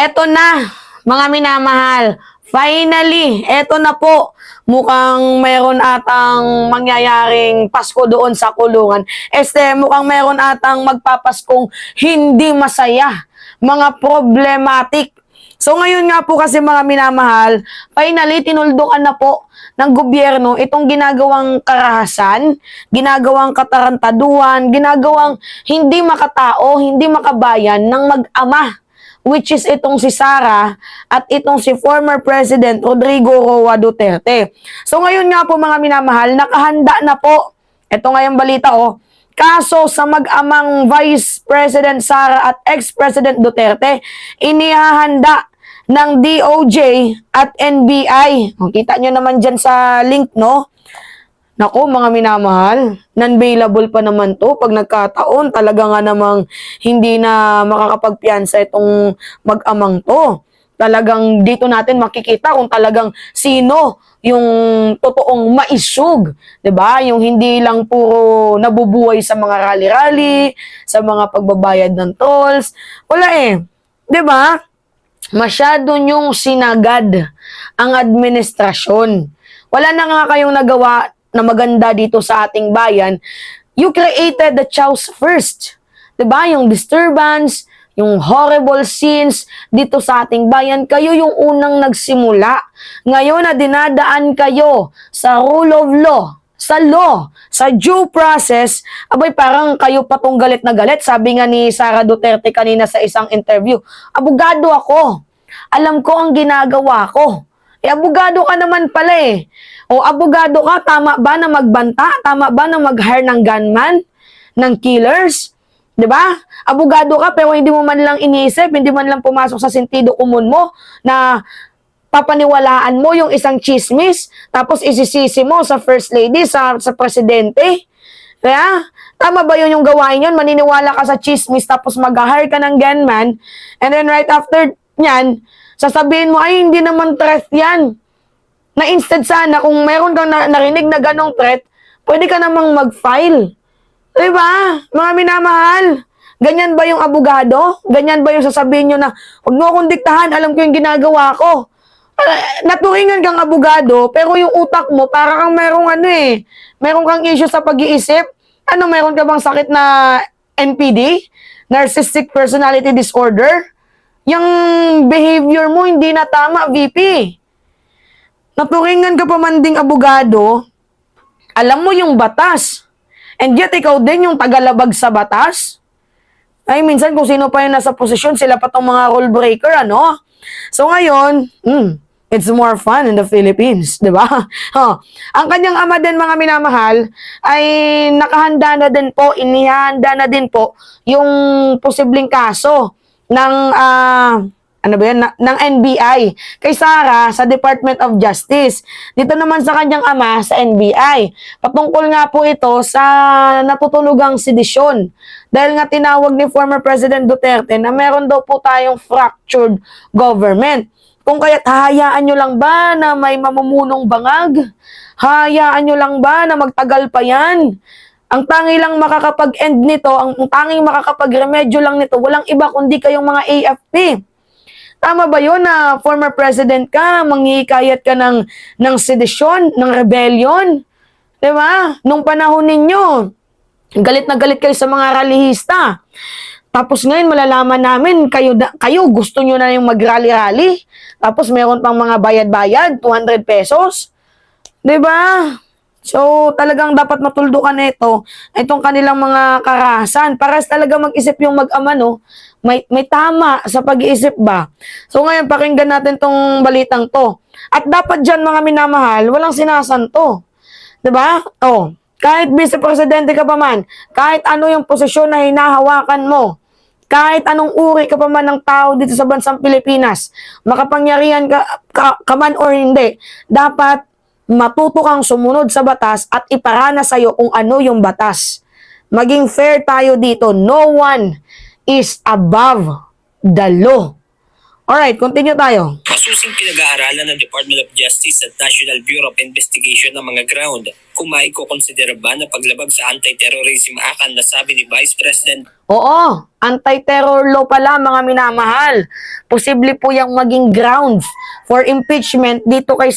Eto na, mga minamahal. Finally, eto na po. Mukhang meron atang mangyayaring Pasko doon sa kulungan. Mukhang meron atang magpapaskong hindi masaya. Mga problematic. So ngayon nga po kasi mga minamahal, finally tinuldukan na po ng gobyerno itong ginagawang karahasan, ginagawang katarantaduhan, ginagawang hindi makatao, hindi makabayan ng mag-ama, which is itong si Sara at itong si former President Rodrigo Roa Duterte. So ngayon nga po mga minamahal, nakahanda na po. Ito nga yung balita kaso sa mag-amang Vice President Sara at ex-President Duterte, inihahanda ng DOJ at NBI. Kita nyo naman dyan sa link, no? Naku, mga minamahal, non-bailable pa naman to. Pag nagkataon, talaga nga namang hindi na makakapagpiyansa itong mag-amang to. Talagang dito natin makikita kung talagang sino yung totoong maisug. 'Di ba? Yung hindi lang puro nabubuhay sa mga rally-rally, sa mga pagbabayad ng tolls. Wala 'Di ba? Masyado nyong sinagad ang administrasyon. Wala na nga kayong nagawa na maganda dito sa ating bayan. You created the chaos first. Diba? Yung disturbance, yung horrible scenes dito sa ating bayan, kayo yung unang nagsimula. Ngayon na dinadaan kayo sa rule of law, sa law, sa due process, abay parang kayo patong galit na galit. Sabi nga ni Sara Duterte kanina sa isang interview, abogado ako. Alam ko ang ginagawa ko. Abogado ka naman pala O abogado ka, tama ba na magbanta? Tama ba na mag-hire ng gunman? Ng killers? 'Di ba? Abogado ka pero hindi mo man lang iniisip, hindi man lang pumasok sa sentido común mo na papaniwalaan mo yung isang chismis, tapos isisisi mo sa First Lady, sa Presidente. Kaya, tama ba yun yung gawain yun? Maniniwala ka sa chismis, tapos mag-hire ka ng gunman, and then right after nyan, sasabihin mo, ay, hindi naman threat yan. Na instead sana, kung meron kang narinig na ganong threat, pwede ka namang mag-file. Diba? Mga minamahal, ganyan ba yung abogado? Ganyan ba yung sasabihin nyo na, huwag mo akong diktahan, alam ko yung ginagawa ko. Naturingan kang abogado, pero yung utak mo, para kang merong meron kang issue sa pag-iisip. Meron ka bang sakit na NPD? Narcissistic Personality Disorder? Yung behavior mo hindi na tama, VP. Naturingan ka pa man ding abogado, alam mo yung batas. And yet, ikaw din yung tagalabag sa batas. Ay, minsan kung sino pa yung nasa posisyon, sila pa tong mga rule breaker, So ngayon, it's more fun in the Philippines, di ba? Ang kanyang ama din, mga minamahal, ay nakahanda na din po, inihanda na din po yung posibleng kaso ng ng NBI kay Sara sa Department of Justice. Dito naman sa kanyang ama sa NBI. Patungkol nga po ito sa natutunugang sedisyon. Dahil nga tinawag ni former President Duterte na meron daw po tayong fractured government. Kung kaya't hahayaan nyo lang ba na may mamumunong bangag? Hahayaan nyo lang ba na magtagal pa yan? Ang tangi lang makakapag-end nito, ang tanging makakapag-remedyo lang nito, walang iba kundi kayong mga AFP. Tama ba yun na former president ka, manghihikayat ka ng sedisyon, ng rebellion? Diba? Nung panahon ninyo, galit na galit kayo sa mga rallyista. Tapos ngayon, malalaman namin, kayo gusto nyo na yung mag-rally-rally. Tapos meron pang mga bayad-bayad, 200 pesos. Diba? So, talagang dapat matuldukan ito, itong kanilang mga karahasan. Paras talaga mag-isip yung mag-ama, May tama sa pag-iisip ba? So, ngayon, pakinggan natin tong balitang to. At dapat dyan, mga minamahal, walang sinasanto. Diba? Kahit vice-presidente ka pa man, kahit ano yung posisyon na hinahawakan mo, kahit anong uri ka pa man ng tao dito sa bansang Pilipinas, makapangyarihan ka man or hindi, dapat matuto kang sumunod sa batas at iparana sa'yo kung ano yung batas. Maging fair tayo dito. No one is above the law. Alright, continue tayo. Masusing pinag-aaralan ng Department of Justice at National Bureau of Investigation ng mga ground kung maiko-consider ba na paglabag sa Anti-Terrorism Act ang nasabi ni Vice President. Oo, anti-terror law pala mga minamahal. Posible po yung maging grounds for impeachment dito kay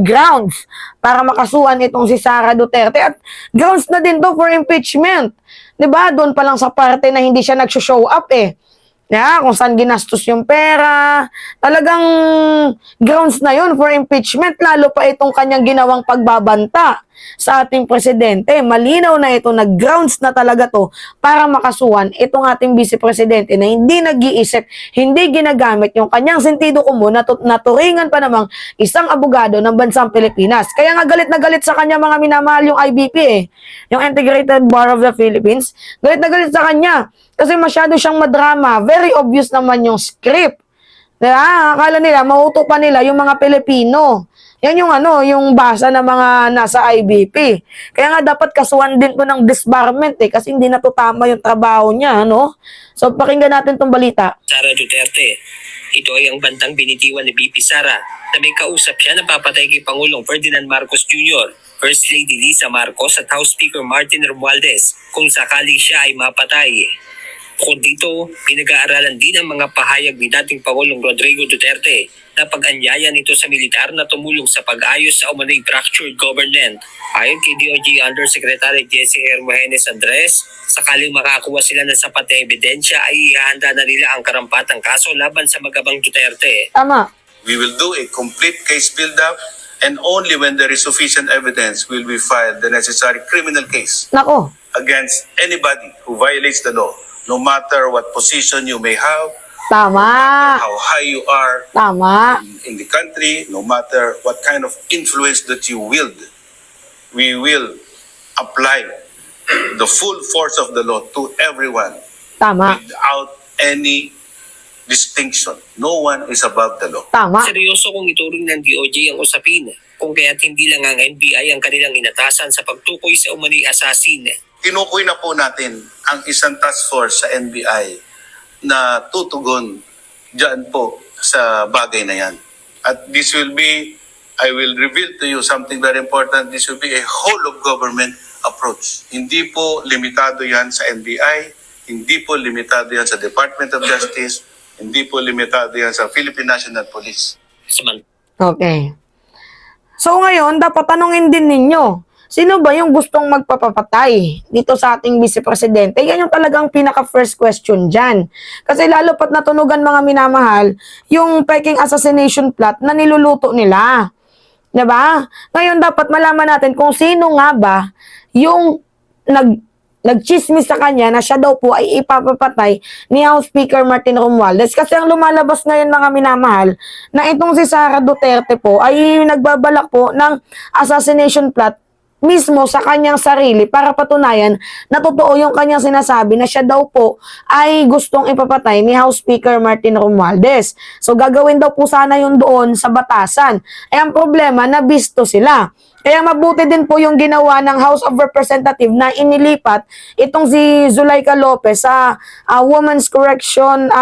grounds para makasuhan itong si Sara Duterte. At grounds na din to for impeachment. 'Di ba? Doon pa lang sa parte na hindi siya nag-show up eh. Kung saan ginastos yung pera. Talagang grounds na yun for impeachment, lalo pa itong kanyang ginawang pagbabanta sa ating presidente. Malinaw na ito na grounds na talaga to para makasuhan itong ating vice-presidente na hindi nag-iisip, hindi ginagamit yung kanyang sentido común na naturingan pa namang isang abogado ng bansang Pilipinas. Kaya nga galit na galit sa kanya mga minamahal yung IBP yung Integrated Bar of the Philippines. Galit na galit sa kanya kasi masyado siyang madrama. Very obvious naman yung script. Diba? Akala nila, mauto pa nila yung mga Pilipino. Yan yung yung basa ng mga nasa IBP. Kaya nga dapat kasuhan din to ng disbarment kasi hindi na to tama yung trabaho niya, So pakinggan natin tong balita. Sara Duterte. Ito ay ang bantang binitiwan ni BP Sara na may kausap siya na papatay kay Pangulong Ferdinand Marcos Jr., First Lady Lisa Marcos at House Speaker Martin Romualdez kung sakali siya ay mapatay. Bukod dito, pinag-aaralan din ang mga pahayag ni dating Pangulong Rodrigo Duterte na pag-anyaya nito sa militar na tumulong sa pag-ayos sa umanay fractured government. Ayon kay DOJ Undersecretary Jesse Hermogenes Andres, sakaling makakuha sila ng sapat na ebidensya ay ihahanda na nila ang karampatang kaso laban sa magabang Duterte. Tama. We will do a complete case build-up and only when there is sufficient evidence will we file the necessary criminal case Nako. against anybody who violates the law, no matter what position you may have, Tama. how high you are Tama. in the country, no matter what kind of influence that you wield. We will apply the full force of the law to everyone Tama. without any distinction. No one is above the law. Tama. Seryoso kung ituring ng DOJ ang usapin, kung kaya't hindi lang ang NBI ang kanilang inatasan sa pagtukoy sa umani assassin. Tinukoy na po natin ang isang task force sa NBI na tutugon dyan po sa bagay na yan. At this will be, I will reveal to you something very important, this will be a whole of government approach. Hindi po limitado yan sa NBI, hindi po limitado yan sa Department of Justice, hindi po limitado yan sa Philippine National Police. Okay. So ngayon, dapat tanungin din ninyo, sino ba yung gustong magpapapatay dito sa ating vice-presidente? Yan yung talagang pinaka-first question dyan. Kasi lalo pat natunugan mga minamahal, yung peking assassination plot na niluluto nila. Diba? Ngayon dapat malaman natin kung sino nga ba yung nagchismis sa kanya na siya daw po ay ipapapatay ni House Speaker Martin Romualdez. Kasi ang lumalabas ngayon mga minamahal, na itong si Sara Duterte po ay nagbabalak po ng assassination plot mismo sa kanyang sarili para patunayan na totoo yung kanyang sinasabi na siya daw po ay gustong ipapatay ni House Speaker Martin Romualdez. So gagawin daw po sana yun doon sa batasan. Eh ang problema, nabisto sila. Kaya mabuti din po yung ginawa ng House of Representatives na inilipat itong si Zulaika Lopez sa Women's Correction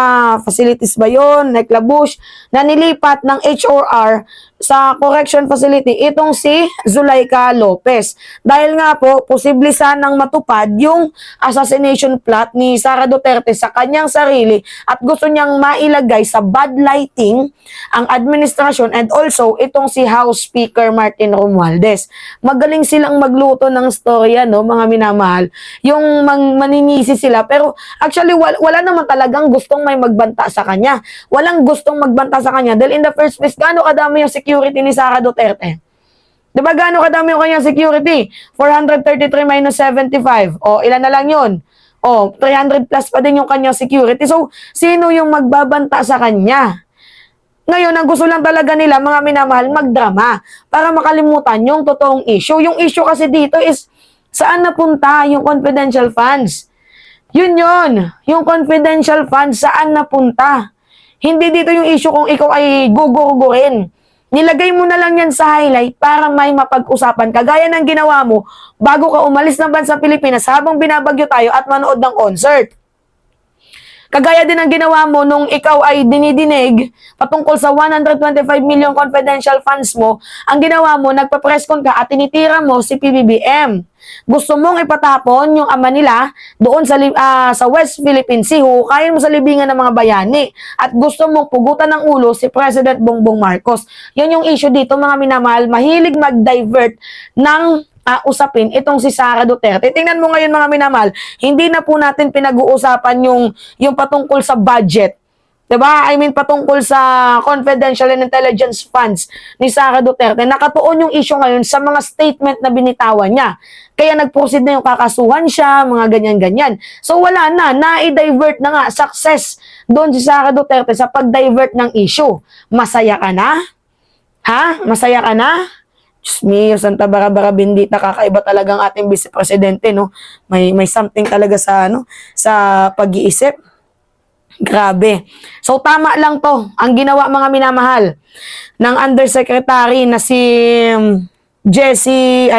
Facilities ba yun, Neclabush, na nilipat ng HOR sa correction facility itong si Zulaika Lopez. Dahil nga po, posible sanang matupad yung assassination plot ni Sara Duterte sa kanyang sarili at gusto niyang mailagay sa bad lighting ang administrasyon and also itong si House Speaker Martin Romualdez. Magaling silang magluto ng storya, mga minamahal. Yung maninisi sila, pero actually wala naman talagang gustong may magbanta sa kanya. Walang gustong magbanta sa kanya dahil in the first place, gaano kadami yung security ni Sara Duterte? Diba gaano kadami yung kanyang security? 433 minus 75. O, ilan na lang yun? O, 300 plus pa din yung kanyang security. So, sino yung magbabanta sa kanya? Ngayon, ang gusto lang talaga nila, mga minamahal, magdrama para makalimutan yung totoong issue. Yung issue kasi dito is, saan napunta yung confidential funds? Yun. Yung confidential funds, saan napunta? Hindi dito yung issue kung ikaw ay gugugurin. Nilagay mo na lang yan sa highlight para may mapag-usapan. Kagaya ng ginawa mo bago ka umalis ng bansang Pilipinas habang binabagyo tayo at manood ng concert. Kagaya din ang ginawa mo nung ikaw ay dinidinig patungkol sa 125 million confidential funds mo, ang ginawa mo, nagpa-press con ka at tinitira mo si PBBM. Gusto mong ipatapon yung ama nila doon sa West Philippine Sea, hukayin mo sa libingan ng mga bayani. At gusto mong pugutan ng ulo si President Bongbong Marcos. Yun yung issue dito, mga minamahal. Mahilig mag-divert ng usapin itong si Sara Duterte. Tingnan mo ngayon, mga minamahal, hindi na po natin pinag-uusapan yung patungkol sa budget. 'Di ba? I mean, patungkol sa confidential and intelligence funds ni Sara Duterte. Nakatuon yung issue ngayon sa mga statement na binitawan niya. Kaya nag-proceed na yung kakasuhan siya, mga ganyan-ganyan. So wala na, na-divert na nga, success doon si Sara Duterte sa pag-divert ng issue. Masaya ka na? Ha? Masaya ka na? Diyos mio, Santa Barbara Bendita, kakaiba talagang ating Vice Presidente, no? May something talaga sa pag-iisip. Grabe. So tama lang to ang ginawa, mga minamahal, ng Undersecretary na si Jessie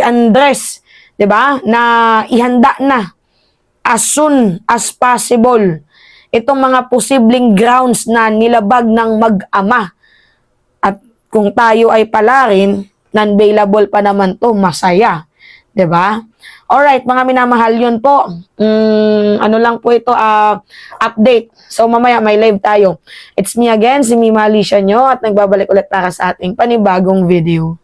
Andres, 'di ba? Na ihanda na as soon as possible itong mga posibleng grounds na nilabag ng mag-ama. At kung tayo ay pala rin, non-bailable pa naman to, masaya. 'Di ba? Alright, mga minamahal, yun po. Ano lang po ito, update. So mamaya may live tayo. It's me again, si Mima Alicia nyo, at nagbabalik ulit para sa ating panibagong video.